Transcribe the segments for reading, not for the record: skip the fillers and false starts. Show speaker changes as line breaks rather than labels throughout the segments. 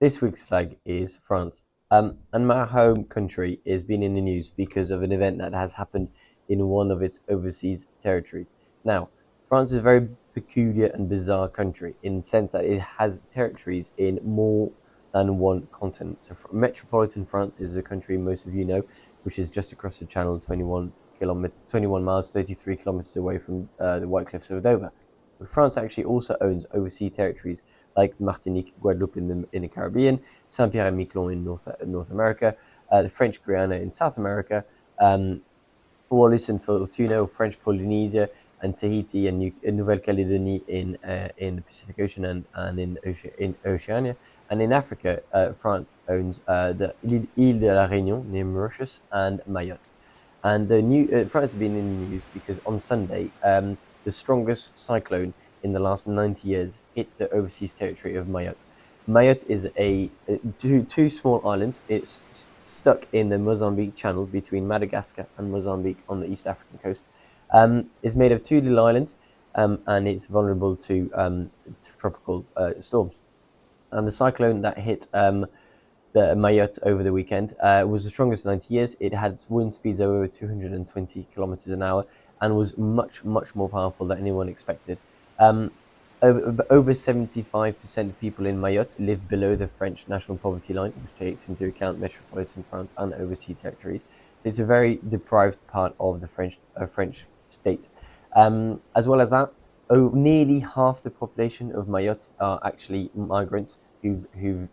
This week's flag is France. And my home country has been in the news because of an event that has happened in one of its overseas territories. Now, France is a very peculiar and bizarre country in the sense that it has territories in more than one continent. So, metropolitan France is a country most of you know, which is just across the Channel, 21 miles, 33 kilometers away from the White Cliffs of Dover. But France actually also owns overseas territories like the Martinique, Guadeloupe in the Caribbean, Saint Pierre and Miquelon in North America, the French Guiana in South America, Wallis and Futuna, French Polynesia, and Tahiti and Nouvelle Caledonie in the Pacific Ocean and in Oceania. And in Africa, France owns the Ile de la Réunion near Mauritius and Mayotte. And the new France has been in the news because on Sunday, the strongest cyclone in the last 90 years hit the overseas territory of Mayotte. Mayotte is two small islands. It's stuck in the Mozambique Channel between Madagascar and Mozambique on the East African coast. It's made of two little islands, and it's vulnerable to tropical storms. And the cyclone that hit the Mayotte over the weekend was the strongest in 90 years. It had wind speeds of over 220 kilometers an hour and was much, much more powerful than anyone expected. Over 75% of people in Mayotte live below the French national poverty line, which takes into account metropolitan France and overseas territories. So it's a very deprived part of the French state. As well as that, nearly half the population of Mayotte are actually migrants who've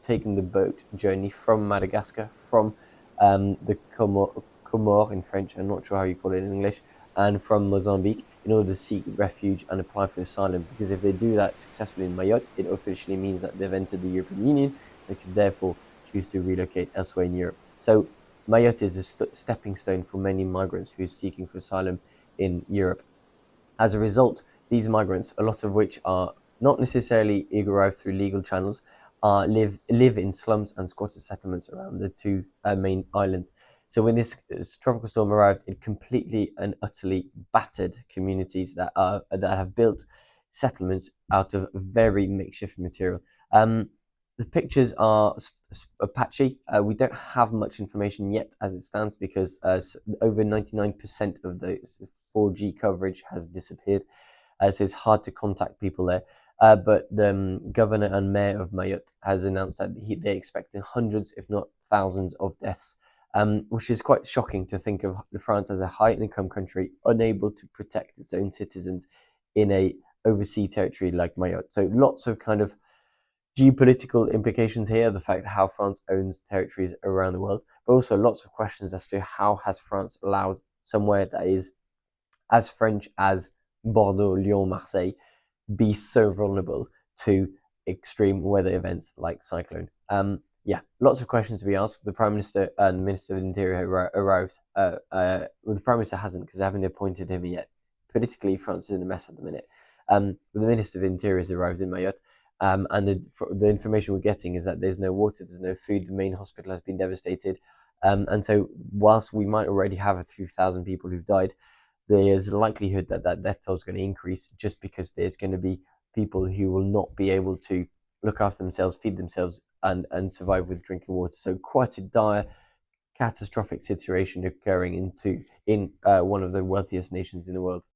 taken the boat journey from Madagascar, from the Comore in French, I'm not sure how you call it in English, and from Mozambique in order to seek refuge and apply for asylum. Because if they do that successfully in Mayotte, it officially means that they've entered the European Union and could therefore choose to relocate elsewhere in Europe. So Mayotte is a stepping stone for many migrants who are seeking for asylum in Europe. As a result, these migrants, a lot of which are not necessarily arrived through legal channels, live in slums and squatter settlements around the two main islands. So when this tropical storm arrived, it completely and utterly battered communities that have built settlements out of very makeshift material. The pictures are patchy. We don't have much information yet as it stands because over 99% of the 4G coverage has disappeared. So it's hard to contact people there. But the governor and mayor of Mayotte has announced that they expect hundreds, if not thousands, of deaths, which is quite shocking to think of France as a high-income country unable to protect its own citizens in a overseas territory like Mayotte. So lots of kind of geopolitical implications here, the fact how France owns territories around the world, but also lots of questions as to how has France allowed somewhere that is as French as Bordeaux, Lyon, Marseille be so vulnerable to extreme weather events like cyclone. Yeah, lots of questions to be asked. The Prime Minister and the Minister of the Interior arrived. Well, the Prime Minister hasn't because they haven't appointed him yet. Politically, France is in a mess at the minute. But the Minister of Interior has arrived in Mayotte. And the information we're getting is that there's no water, there's no food, the main hospital has been devastated. And so whilst we might already have a few thousand people who've died, there's a likelihood that death toll is going to increase just because there's going to be people who will not be able to look after themselves, feed themselves, and survive with drinking water. So quite a dire, catastrophic situation occurring in one of the wealthiest nations in the world.